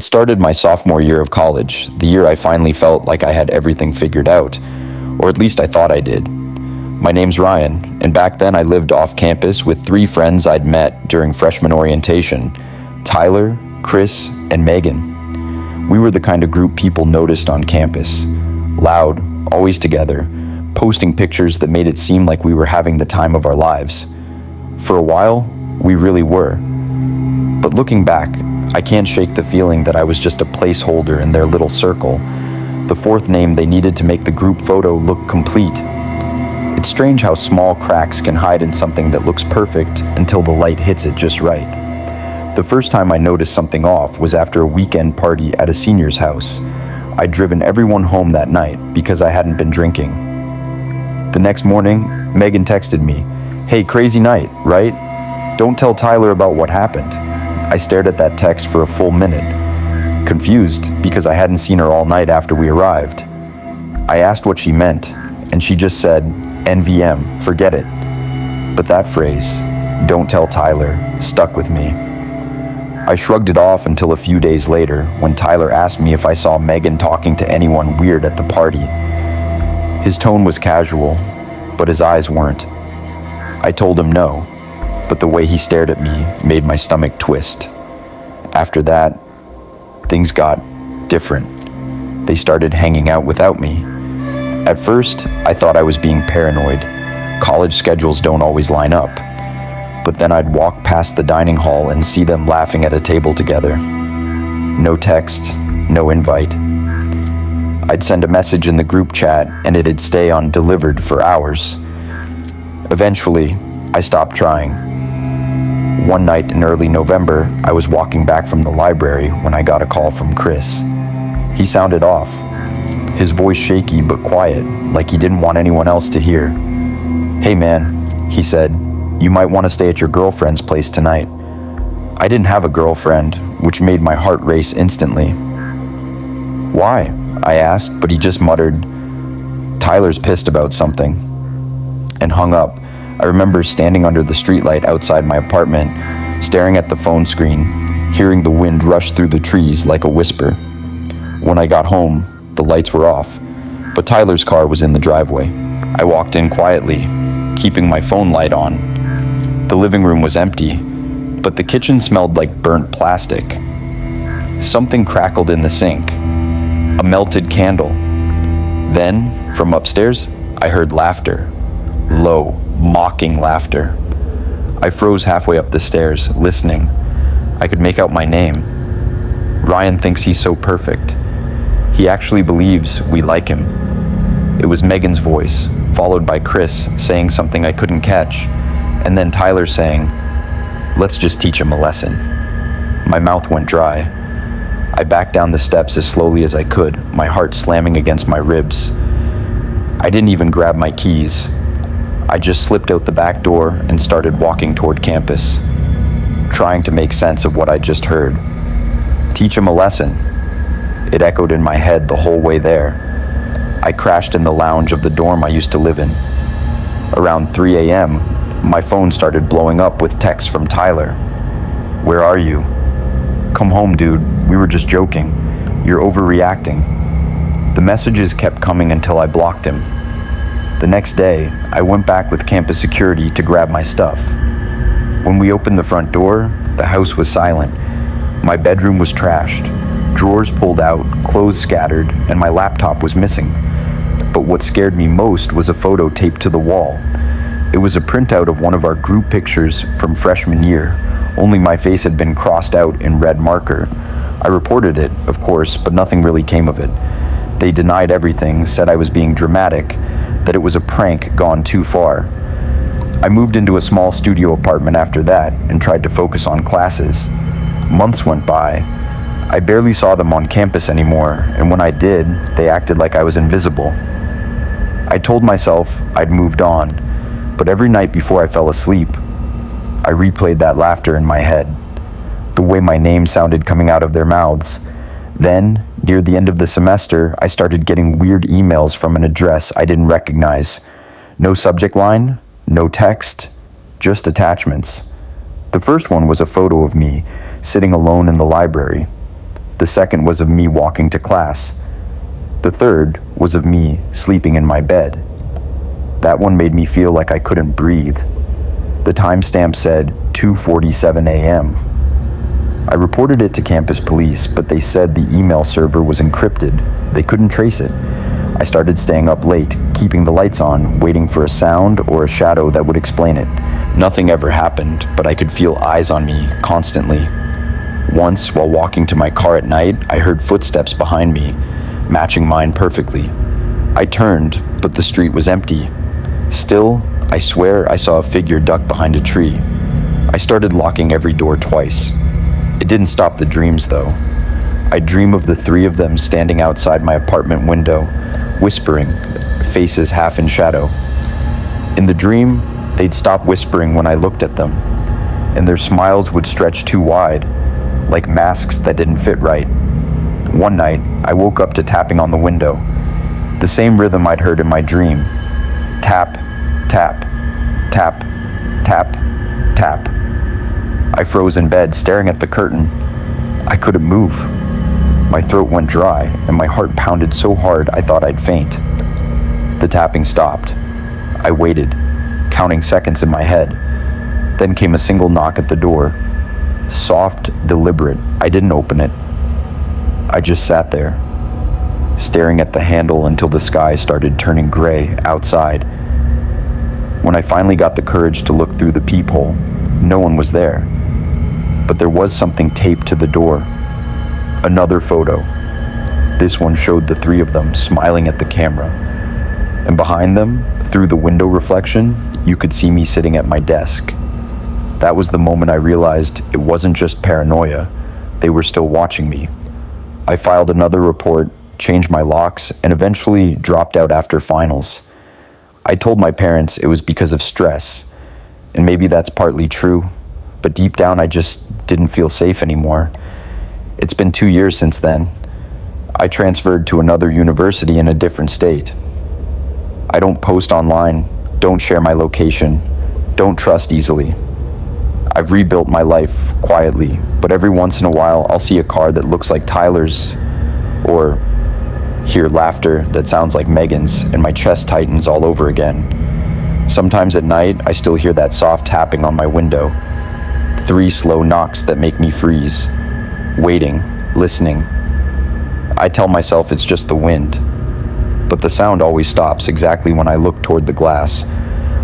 It started my sophomore year of college, the year I finally felt like I had everything figured out, or at least I thought I did. My name's Ryan, and back then I lived off campus with 3 friends I'd met during freshman orientation: Tyler, Chris, and Megan. We were the kind of group people noticed on campus. Loud, always together, posting pictures that made it seem like we were having the time of our lives. For a while, we really were. But looking back, I can't shake the feeling that I was just a placeholder in their little circle, the 4th name they needed to make the group photo look complete. It's strange how small cracks can hide in something that looks perfect until the light hits it just right. The first time I noticed something off was after a weekend party at a senior's house. I'd driven everyone home that night because I hadn't been drinking. The next morning, Megan texted me, "Hey, crazy night, right? Don't tell Tyler about what happened." I stared at that text for a full minute, confused because I hadn't seen her all night after we arrived. I asked what she meant, and she just said, "NVM, forget it." But that phrase, "don't tell Tyler," stuck with me. I shrugged it off until a few days later when Tyler asked me if I saw Megan talking to anyone weird at the party. His tone was casual, but his eyes weren't. I told him no, but the way he stared at me made my stomach twist. After that, things got different. They started hanging out without me. At first, I thought I was being paranoid. College schedules don't always line up. But then I'd walk past the dining hall and see them laughing at a table together. No text, no invite. I'd send a message in the group chat and it'd stay on delivered for hours. Eventually, I stopped trying. One night in early November, I was walking back from the library when I got a call from Chris. He sounded off, his voice shaky but quiet, like he didn't want anyone else to hear. "Hey man," he said, "you might want to stay at your girlfriend's place tonight." I didn't have a girlfriend, which made my heart race instantly. "Why?" I asked, but he just muttered, "Tyler's pissed about something," and hung up. I remember standing under the streetlight outside my apartment, staring at the phone screen, hearing the wind rush through the trees like a whisper. When I got home, the lights were off, but Tyler's car was in the driveway. I walked in quietly, keeping my phone light on. The living room was empty, but the kitchen smelled like burnt plastic. Something crackled in the sink, a melted candle. Then, from upstairs, I heard laughter, low, mocking laughter. I froze halfway up the stairs, listening. I could make out my name. Ryan thinks he's so perfect. He actually believes we like him. It was Megan's voice, followed by Chris saying something I couldn't catch, and then Tyler saying, "Let's just teach him a lesson." My mouth went dry. I backed down the steps as slowly as I could, my heart slamming against my ribs. I didn't even grab my keys. I just slipped out the back door and started walking toward campus, trying to make sense of what I just heard. Teach him a lesson. It echoed in my head the whole way there. I crashed in the lounge of the dorm I used to live in. Around 3 a.m., my phone started blowing up with texts from Tyler. "Where are you? Come home, dude. We were just joking. You're overreacting." The messages kept coming until I blocked him. The next day, I went back with campus security to grab my stuff. When we opened the front door, the house was silent. My bedroom was trashed, drawers pulled out, clothes scattered, and my laptop was missing. But what scared me most was a photo taped to the wall. It was a printout of one of our group pictures from freshman year, only my face had been crossed out in red marker. I reported it, of course, but nothing really came of it. They denied everything, said I was being dramatic, that it was a prank gone too far. I moved into a small studio apartment after that and tried to focus on classes. Months went by. I barely saw them on campus anymore, and when I did, they acted like I was invisible. I told myself I'd moved on, but every night before I fell asleep, I replayed that laughter in my head, the way my name sounded coming out of their mouths. Then, near the end of the semester, I started getting weird emails from an address I didn't recognize. No subject line, no text, just attachments. The first one was a photo of me, sitting alone in the library. The The second was of me walking to class. The third was of me sleeping in my bed. That one made me feel like I couldn't breathe. The timestamp said 2:47 a.m. I reported it to campus police, but they said the email server was encrypted. They couldn't trace it. I started staying up late, keeping the lights on, waiting for a sound or a shadow that would explain it. Nothing ever happened, but I could feel eyes on me constantly. Once, while walking to my car at night, I heard footsteps behind me, matching mine perfectly. I turned, but the street was empty. Still, I swear I saw a figure duck behind a tree. I started locking every door twice. It didn't stop the dreams, though. I'd dream of the three of them standing outside my apartment window, whispering, faces half in shadow. In the dream, they'd stop whispering when I looked at them, and their smiles would stretch too wide, like masks that didn't fit right. One night, I woke up to tapping on the window, the same rhythm I'd heard in my dream. Tap, tap, tap, tap, tap. I froze in bed, staring at the curtain. I couldn't move. My throat went dry, and my heart pounded so hard I thought I'd faint. The tapping stopped. I waited, counting seconds in my head. Then came a single knock at the door. Soft, deliberate. I didn't open it. I just sat there, staring at the handle until the sky started turning gray outside. When I finally got the courage to look through the peephole, no one was there. But there was something taped to the door. Another photo. This one showed the three of them smiling at the camera. And behind them, through the window reflection, you could see me sitting at my desk. That was the moment I realized it wasn't just paranoia. They were still watching me. I filed another report, changed my locks, and eventually dropped out after finals. I told my parents it was because of stress, and maybe that's partly true, but deep down I just didn't feel safe anymore. It's been 2 years since then. I transferred to another university in a different state. I don't post online, don't share my location, don't trust easily. I've rebuilt my life quietly, but every once in a while I'll see a car that looks like Tyler's, or hear laughter that sounds like Megan's, and my chest tightens all over again. Sometimes at night I still hear that soft tapping on my window. 3 slow knocks that make me freeze. Waiting, listening. I tell myself it's just the wind, but the sound always stops exactly when I look toward the glass,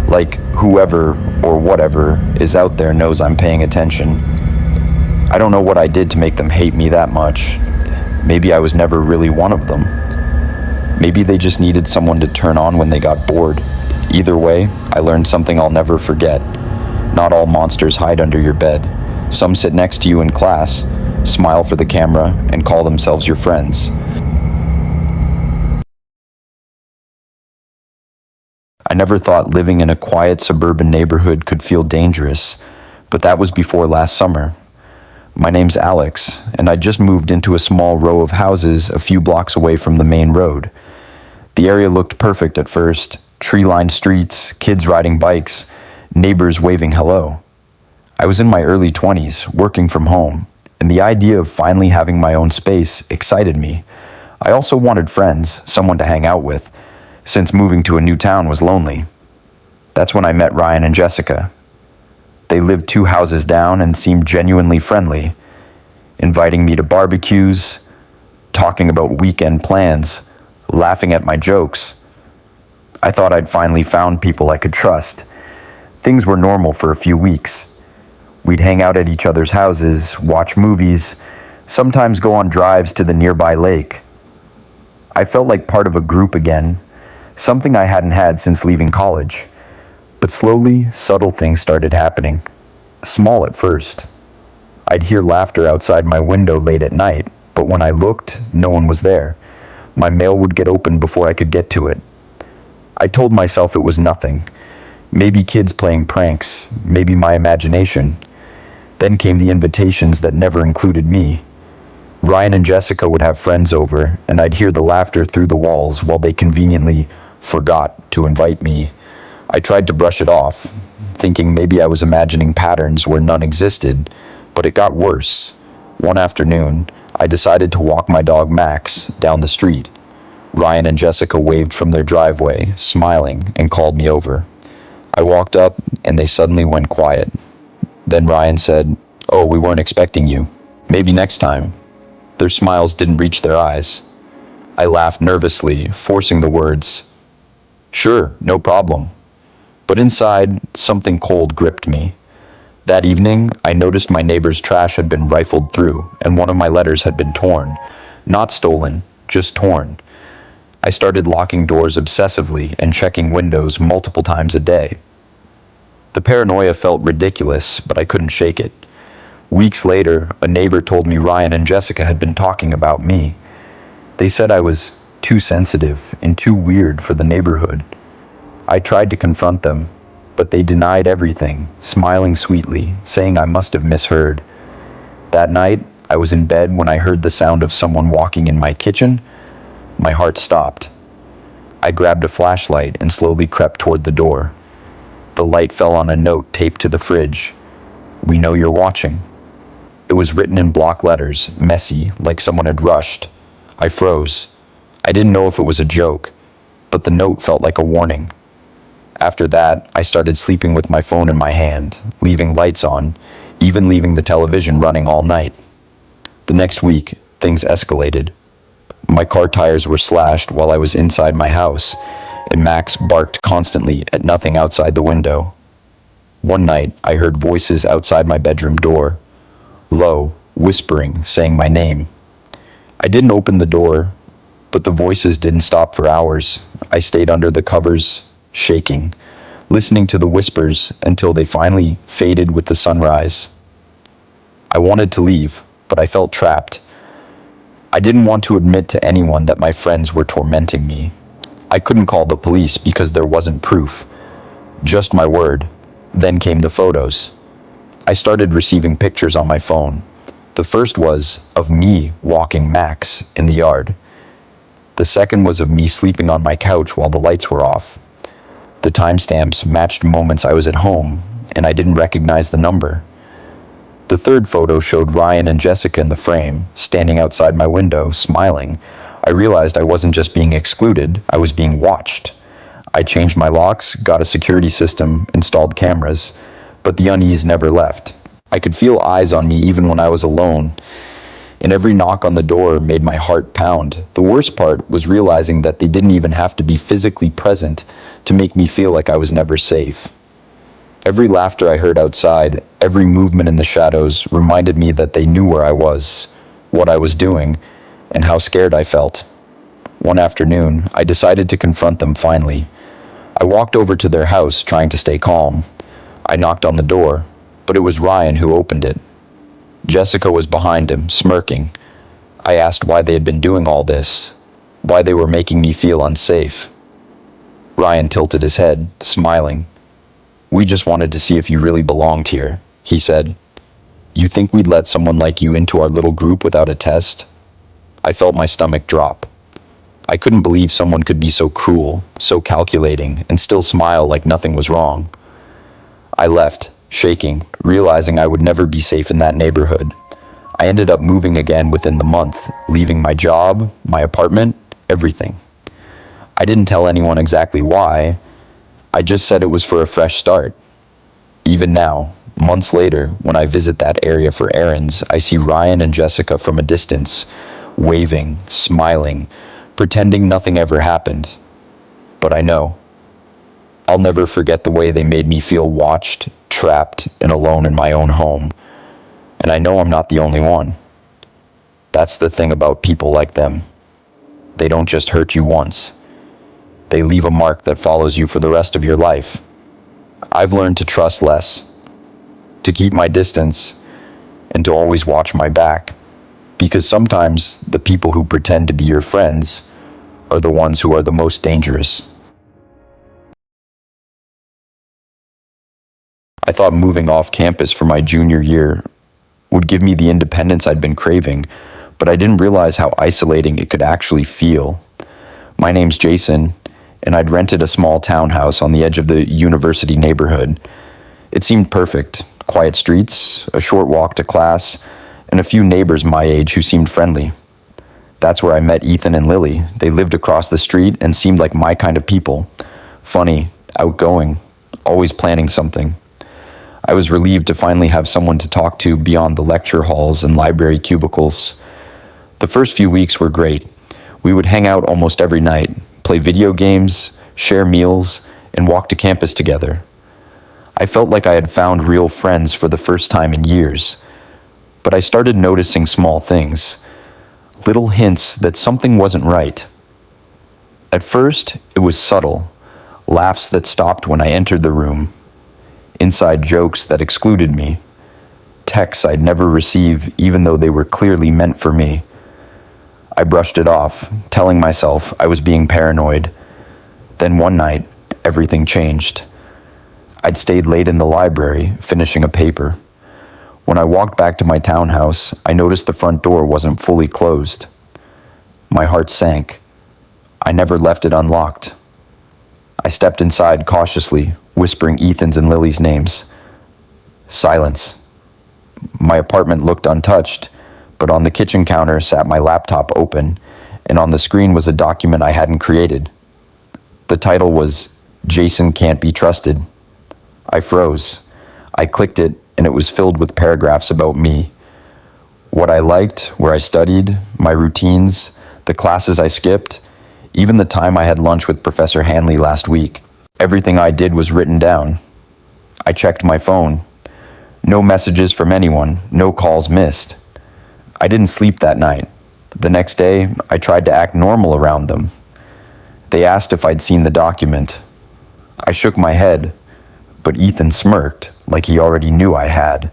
like whoever or whatever is out there knows I'm paying attention. I don't know what I did to make them hate me that much. Maybe I was never really one of them. Maybe they just needed someone to turn on when they got bored. Either way, I learned something I'll never forget. Not all monsters hide under your bed. Some sit next to you in class, smile for the camera, and call themselves your friends. I never thought living in a quiet suburban neighborhood could feel dangerous, but that was before last summer. My name's Alex, and I just moved into a small row of houses a few blocks away from the main road. The area looked perfect at first. Tree-lined streets, kids riding bikes, neighbors waving hello. I was in my early 20s, working from home, and the idea of finally having my own space excited me. I also wanted friends, someone to hang out with, since moving to a new town was lonely. That's when I met Ryan and Jessica. They lived 2 houses down and seemed genuinely friendly, inviting me to barbecues, talking about weekend plans, laughing at my jokes. I thought I'd finally found people I could trust. Things were normal for a few weeks. We'd hang out at each other's houses, watch movies, sometimes go on drives to the nearby lake. I felt like part of a group again, something I hadn't had since leaving college. But slowly, subtle things started happening. Small at first. I'd hear laughter outside my window late at night, but when I looked, no one was there. My mail would get opened before I could get to it. I told myself it was nothing. Maybe kids playing pranks, maybe my imagination. Then came the invitations that never included me. Ryan and Jessica would have friends over, and I'd hear the laughter through the walls while they conveniently forgot to invite me. I tried to brush it off, thinking maybe I was imagining patterns where none existed, but it got worse. One afternoon, I decided to walk my dog Max down the street. Ryan and Jessica waved from their driveway, smiling, and called me over. I walked up, and they suddenly went quiet. Then Ryan said, "Oh, we weren't expecting you. Maybe next time." Their smiles didn't reach their eyes. I laughed nervously, forcing the words, "Sure, no problem." But inside, something cold gripped me. That evening, I noticed my neighbor's trash had been rifled through, and one of my letters had been torn. Not stolen, just torn. I started locking doors obsessively and checking windows multiple times a day. The paranoia felt ridiculous, but I couldn't shake it. Weeks later, a neighbor told me Ryan and Jessica had been talking about me. They said I was too sensitive and too weird for the neighborhood. I tried to confront them, but they denied everything, smiling sweetly, saying I must have misheard. That night, I was in bed when I heard the sound of someone walking in my kitchen. My heart stopped. I grabbed a flashlight and slowly crept toward the door. The light fell on a note taped to the fridge. "We know you're watching." It was written in block letters, messy, like someone had rushed. I froze. I didn't know if it was a joke, but the note felt like a warning. After that, I started sleeping with my phone in my hand, leaving lights on, even leaving the television running all night. The next week, things escalated. My car tires were slashed while I was inside my house, and Max barked constantly at nothing outside the window. One night, I heard voices outside my bedroom door, low, whispering, saying my name. I didn't open the door, but the voices didn't stop for hours. I stayed under the covers, shaking, listening to the whispers until they finally faded with the sunrise. I wanted to leave, but I felt trapped. I didn't want to admit to anyone that my friends were tormenting me. I couldn't call the police because there wasn't proof, just my word. Then came the photos. I started receiving pictures on my phone. The first was of me walking Max in the yard. The second was of me sleeping on my couch while the lights were off. The timestamps matched moments I was at home, and I didn't recognize the number. The third photo showed Ryan and Jessica in the frame, standing outside my window, smiling. I realized I wasn't just being excluded, I was being watched. I changed my locks, got a security system, installed cameras, but the unease never left. I could feel eyes on me even when I was alone, and every knock on the door made my heart pound. The worst part was realizing that they didn't even have to be physically present to make me feel like I was never safe. Every laughter I heard outside, every movement in the shadows reminded me that they knew where I was, what I was doing, and how scared I felt. One afternoon, I decided to confront them finally. I walked over to their house, trying to stay calm. I knocked on the door, but it was Ryan who opened it. Jessica was behind him, smirking. I asked why they had been doing all this, why they were making me feel unsafe. Ryan tilted his head, smiling. "We just wanted to see if you really belonged here," he said. "You think we'd let someone like you into our little group without a test?" I felt my stomach drop. I couldn't believe someone could be so cruel, so calculating, and still smile like nothing was wrong. I left, shaking, realizing I would never be safe in that neighborhood. I ended up moving again within the month, leaving my job, my apartment, everything. I didn't tell anyone exactly why. I just said it was for a fresh start. Even now, months later, when I visit that area for errands, I see Ryan and Jessica from a distance, waving, smiling, pretending nothing ever happened. But I know. I'll never forget the way they made me feel watched, trapped, and alone in my own home. And I know I'm not the only one. That's the thing about people like them. They don't just hurt you once. They leave a mark that follows you for the rest of your life. I've learned to trust less, to keep my distance, and to always watch my back. Because sometimes the people who pretend to be your friends are the ones who are the most dangerous. I thought moving off campus for my junior year would give me the independence I'd been craving, but I didn't realize how isolating it could actually feel. My name's Jason, and I'd rented a small townhouse on the edge of the university neighborhood. It seemed perfect. Quiet streets, a short walk to class, and a few neighbors my age who seemed friendly. That's where I met Ethan and Lily. They lived across the street and seemed like my kind of people. Funny, outgoing, always planning something. I was relieved to finally have someone to talk to beyond the lecture halls and library cubicles. The first few weeks were great. We would hang out almost every night, play video games, share meals, and walk to campus together. I felt like I had found real friends for the first time in years, but I started noticing small things, little hints that something wasn't right. At first, it was subtle, laughs that stopped when I entered the room, inside jokes that excluded me, texts I'd never receive even though they were clearly meant for me. I brushed it off, telling myself I was being paranoid. Then one night, everything changed. I'd stayed late in the library, finishing a paper. When I walked back to my townhouse, I noticed the front door wasn't fully closed. My heart sank. I never left it unlocked. I stepped inside cautiously, whispering Ethan's and Lily's names. Silence. My apartment looked untouched, but on the kitchen counter sat my laptop open, and on the screen was a document I hadn't created. The title was Jason Can't Be Trusted. I froze. I clicked it, and it was filled with paragraphs about me. What I liked, where I studied, my routines, the classes I skipped, even the time I had lunch with Professor Hanley last week. Everything I did was written down. I checked my phone. No messages from anyone, no calls missed. I didn't sleep that night. The next day, I tried to act normal around them. They asked if I'd seen the document. I shook my head, but Ethan smirked like he already knew I had.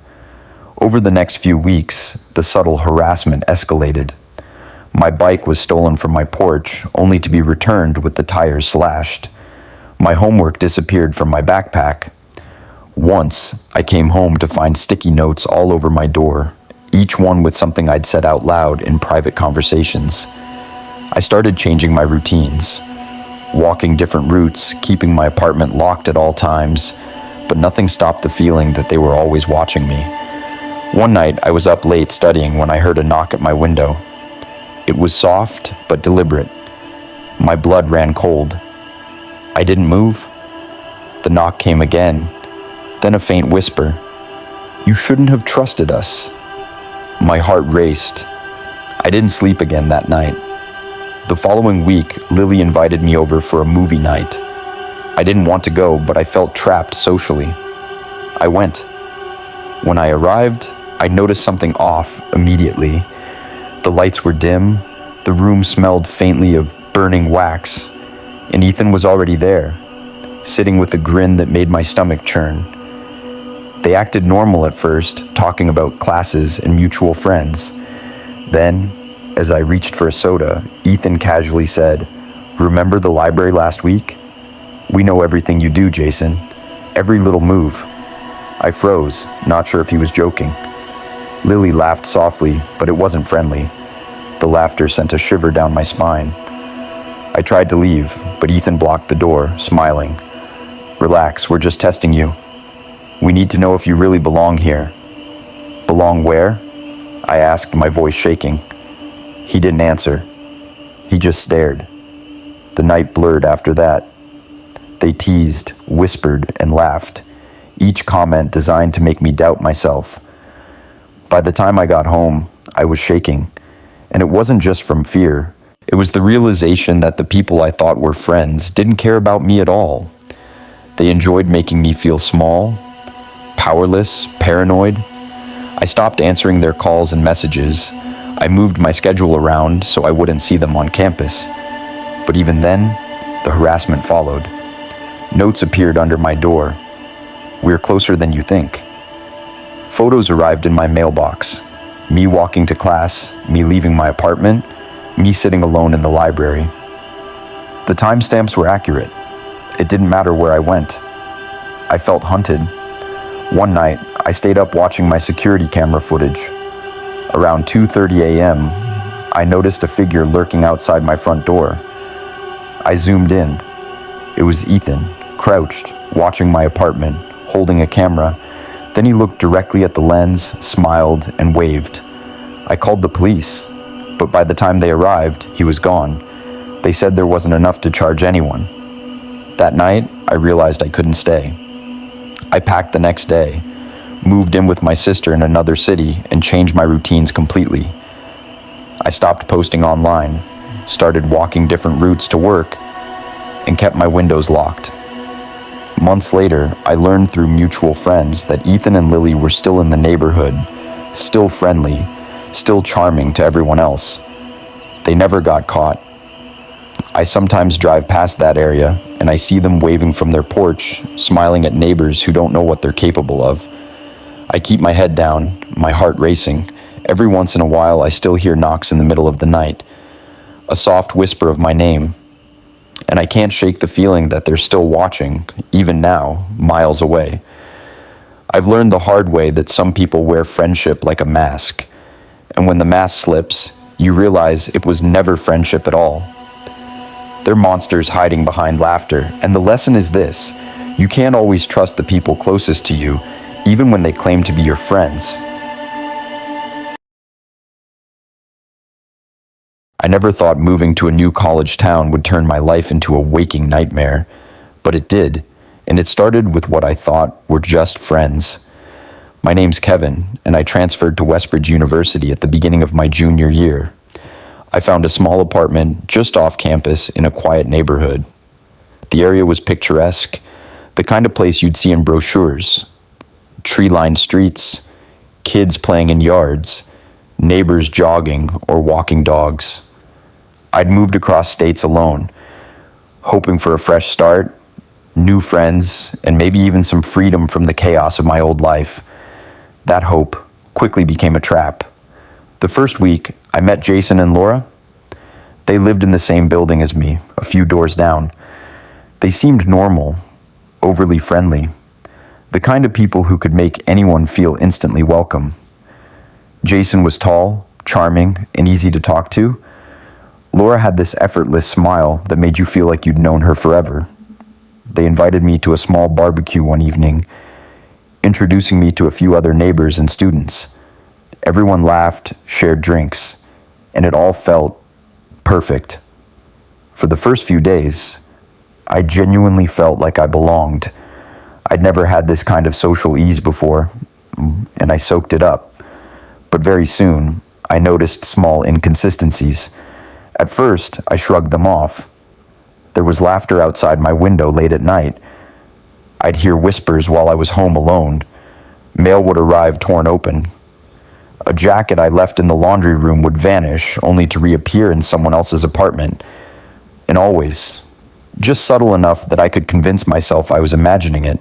Over the next few weeks, the subtle harassment escalated. My bike was stolen from my porch, only to be returned with the tires slashed. My homework disappeared from my backpack. Once, I came home to find sticky notes all over my door, each one with something I'd said out loud in private conversations. I started changing my routines, walking different routes, keeping my apartment locked at all times, but nothing stopped the feeling that they were always watching me. One night, I was up late studying when I heard a knock at my window. It was soft, but deliberate. My blood ran cold. I didn't move. The knock came again, then a faint whisper. "You shouldn't have trusted us." My heart raced. I didn't sleep again that night. The following week, Lily invited me over for a movie night. I didn't want to go, but I felt trapped socially. I went. When I arrived, I noticed something off immediately. The lights were dim, the room smelled faintly of burning wax, and Ethan was already there, sitting with a grin that made my stomach churn. They acted normal at first, talking about classes and mutual friends. Then, as I reached for a soda, Ethan casually said, "Remember the library last week? We know everything you do, Jason. Every little move." I froze, not sure if he was joking. Lily laughed softly, but it wasn't friendly. The laughter sent a shiver down my spine. I tried to leave, but Ethan blocked the door, smiling. "Relax, we're just testing you. We need to know if you really belong here." "Belong where?" I asked, my voice shaking. He didn't answer. He just stared. The night blurred after that. They teased, whispered, and laughed, each comment designed to make me doubt myself. By the time I got home, I was shaking, and it wasn't just from fear. It was the realization that the people I thought were friends didn't care about me at all. They enjoyed making me feel small, powerless, paranoid. I stopped answering their calls and messages. I moved my schedule around so I wouldn't see them on campus. But even then, the harassment followed. Notes appeared under my door. "We're closer than you think." Photos arrived in my mailbox. Me walking to class, me leaving my apartment, me sitting alone in the library. The timestamps were accurate. It didn't matter where I went. I felt hunted. One night, I stayed up watching my security camera footage. Around 2:30 a.m., I noticed a figure lurking outside my front door. I zoomed in. It was Ethan, crouched, watching my apartment, holding a camera. Then he looked directly at the lens, smiled, and waved. I called the police, but by the time they arrived, he was gone. They said there wasn't enough to charge anyone. That night, I realized I couldn't stay. I packed the next day, moved in with my sister in another city, and changed my routines completely. I stopped posting online, started walking different routes to work, and kept my windows locked. Months later, I learned through mutual friends that Ethan and Lily were still in the neighborhood, still friendly, still charming to everyone else. They never got caught. I sometimes drive past that area, and I see them waving from their porch, smiling at neighbors who don't know what they're capable of. I keep my head down, my heart racing. Every once in a while, I still hear knocks in the middle of the night, a soft whisper of my name, and I can't shake the feeling that they're still watching, even now, miles away. I've learned the hard way that some people wear friendship like a mask, and when the mask slips, you realize it was never friendship at all. They're monsters hiding behind laughter, and the lesson is this: you can't always trust the people closest to you, even when they claim to be your friends. I never thought moving to a new college town would turn my life into a waking nightmare, but it did, and it started with what I thought were just friends. My name's Kevin, and I transferred to Westbridge University at the beginning of my junior year. I found a small apartment just off campus in a quiet neighborhood. The area was picturesque, the kind of place you'd see in brochures. Tree-lined streets, kids playing in yards, neighbors jogging or walking dogs. I'd moved across states alone, hoping for a fresh start, new friends, and maybe even some freedom from the chaos of my old life. That hope quickly became a trap. The first week, I met Jason and Laura. They lived in the same building as me, a few doors down. They seemed normal, overly friendly, the kind of people who could make anyone feel instantly welcome. Jason was tall, charming, and easy to talk to. Laura had this effortless smile that made you feel like you'd known her forever. They invited me to a small barbecue one evening, introducing me to a few other neighbors and students. Everyone laughed, shared drinks, and it all felt perfect. For the first few days, I genuinely felt like I belonged. I'd never had this kind of social ease before, and I soaked it up. But very soon, I noticed small inconsistencies. At first, I shrugged them off. There was laughter outside my window late at night. I'd hear whispers while I was home alone. Mail would arrive torn open. A jacket I left in the laundry room would vanish, only to reappear in someone else's apartment. And always, just subtle enough that I could convince myself I was imagining it.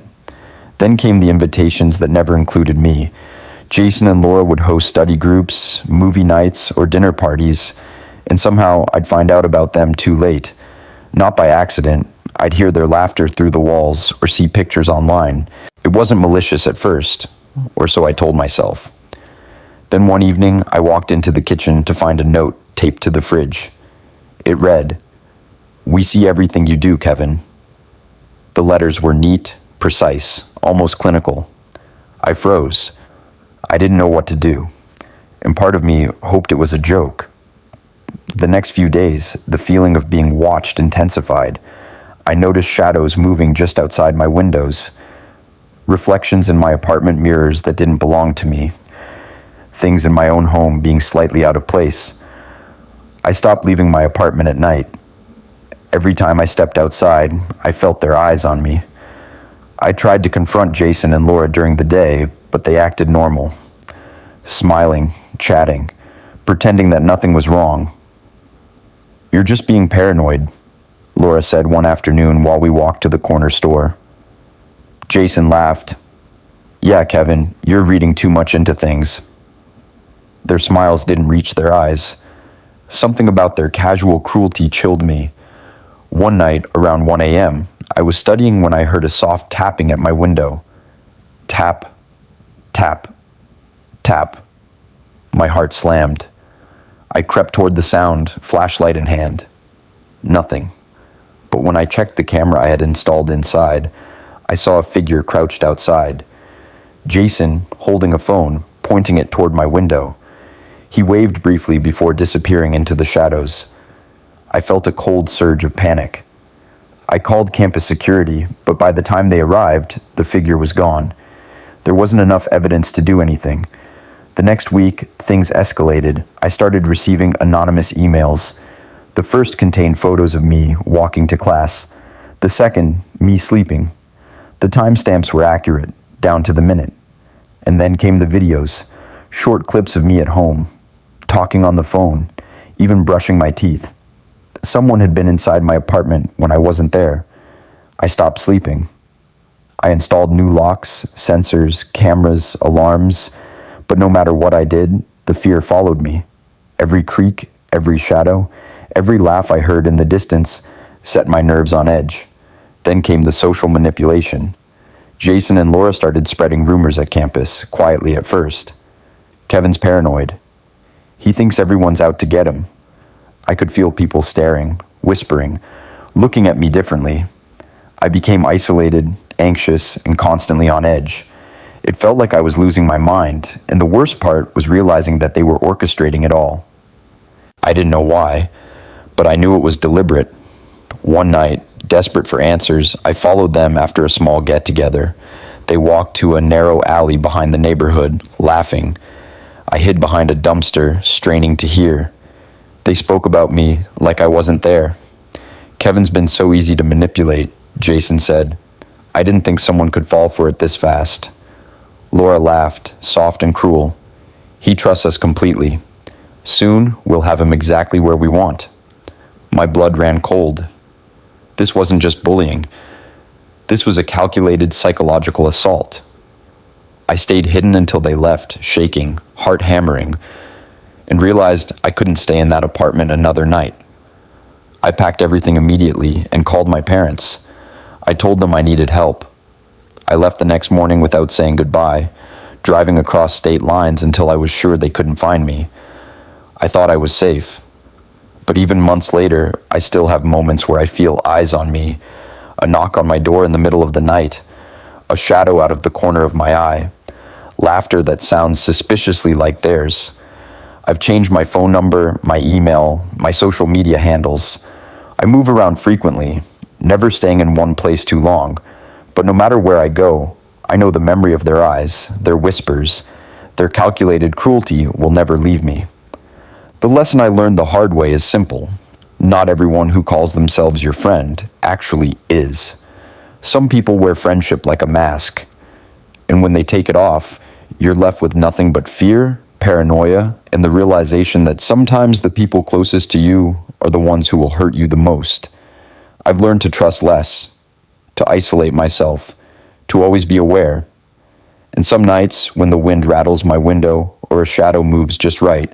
Then came the invitations that never included me. Jason and Laura would host study groups, movie nights, or dinner parties, and somehow I'd find out about them too late. Not by accident, I'd hear their laughter through the walls or see pictures online. It wasn't malicious at first, or so I told myself. Then one evening, I walked into the kitchen to find a note taped to the fridge. It read, "We see everything you do, Kevin." The letters were neat, precise, almost clinical. I froze. I didn't know what to do, and part of me hoped it was a joke. The next few days, the feeling of being watched intensified. I noticed shadows moving just outside my windows, reflections in my apartment mirrors that didn't belong to me, things in my own home being slightly out of place. I stopped leaving my apartment at night. Every time I stepped outside, I felt their eyes on me. I tried to confront Jason and Laura during the day, but they acted normal, smiling, chatting, pretending that nothing was wrong. "You're just being paranoid," Laura said one afternoon while we walked to the corner store. Jason laughed. "Yeah, Kevin, you're reading too much into things." Their smiles didn't reach their eyes. Something about their casual cruelty chilled me. One night, around 1 a.m., I was studying when I heard a soft tapping at my window. Tap, tap, tap. My heart slammed. I crept toward the sound, flashlight in hand. Nothing. But when I checked the camera I had installed inside, I saw a figure crouched outside. Jason, holding a phone, pointing it toward my window. He waved briefly before disappearing into the shadows. I felt a cold surge of panic. I called campus security, but by the time they arrived, the figure was gone. There wasn't enough evidence to do anything. The next week, things escalated. I started receiving anonymous emails. The first contained photos of me walking to class. The second, me sleeping. The timestamps were accurate, down to the minute. And then came the videos, short clips of me at home, talking on the phone, even brushing my teeth. Someone had been inside my apartment when I wasn't there. I stopped sleeping. I installed new locks, sensors, cameras, alarms, but no matter what I did, the fear followed me. Every creak, every shadow, every laugh I heard in the distance set my nerves on edge. Then came the social manipulation. Jason and Laura started spreading rumors at campus, quietly at first. Kevin's paranoid. He thinks everyone's out to get him. I could feel people staring, whispering, looking at me differently. I became isolated, anxious, and constantly on edge. It felt like I was losing my mind, and the worst part was realizing that they were orchestrating it all. I didn't know why, but I knew it was deliberate. One night, desperate for answers, I followed them after a small get-together. They walked to a narrow alley behind the neighborhood, laughing. I hid behind a dumpster, straining to hear. They spoke about me like I wasn't there. Kevin's been so easy to manipulate, Jason said. I didn't think someone could fall for it this fast. Laura laughed, soft and cruel. He trusts us completely. Soon, we'll have him exactly where we want. My blood ran cold. This wasn't just bullying. This was a calculated psychological assault. I stayed hidden until they left, shaking, heart hammering, and realized I couldn't stay in that apartment another night. I packed everything immediately and called my parents. I told them I needed help. I left the next morning without saying goodbye, driving across state lines until I was sure they couldn't find me. I thought I was safe. But even months later, I still have moments where I feel eyes on me, a knock on my door in the middle of the night, a shadow out of the corner of my eye, laughter that sounds suspiciously like theirs. I've changed my phone number, my email, my social media handles. I move around frequently, never staying in one place too long. But no matter where I go, I know the memory of their eyes, their whispers, their calculated cruelty will never leave me. The lesson I learned the hard way is simple. Not everyone who calls themselves your friend actually is. Some people wear friendship like a mask, and when they take it off, you're left with nothing but fear, paranoia, and the realization that sometimes the people closest to you are the ones who will hurt you the most. I've learned to trust less, to isolate myself, to always be aware. And some nights, when the wind rattles my window or a shadow moves just right,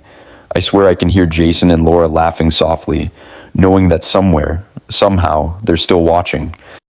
I swear I can hear Jason and Laura laughing softly, knowing that somewhere, somehow, they're still watching.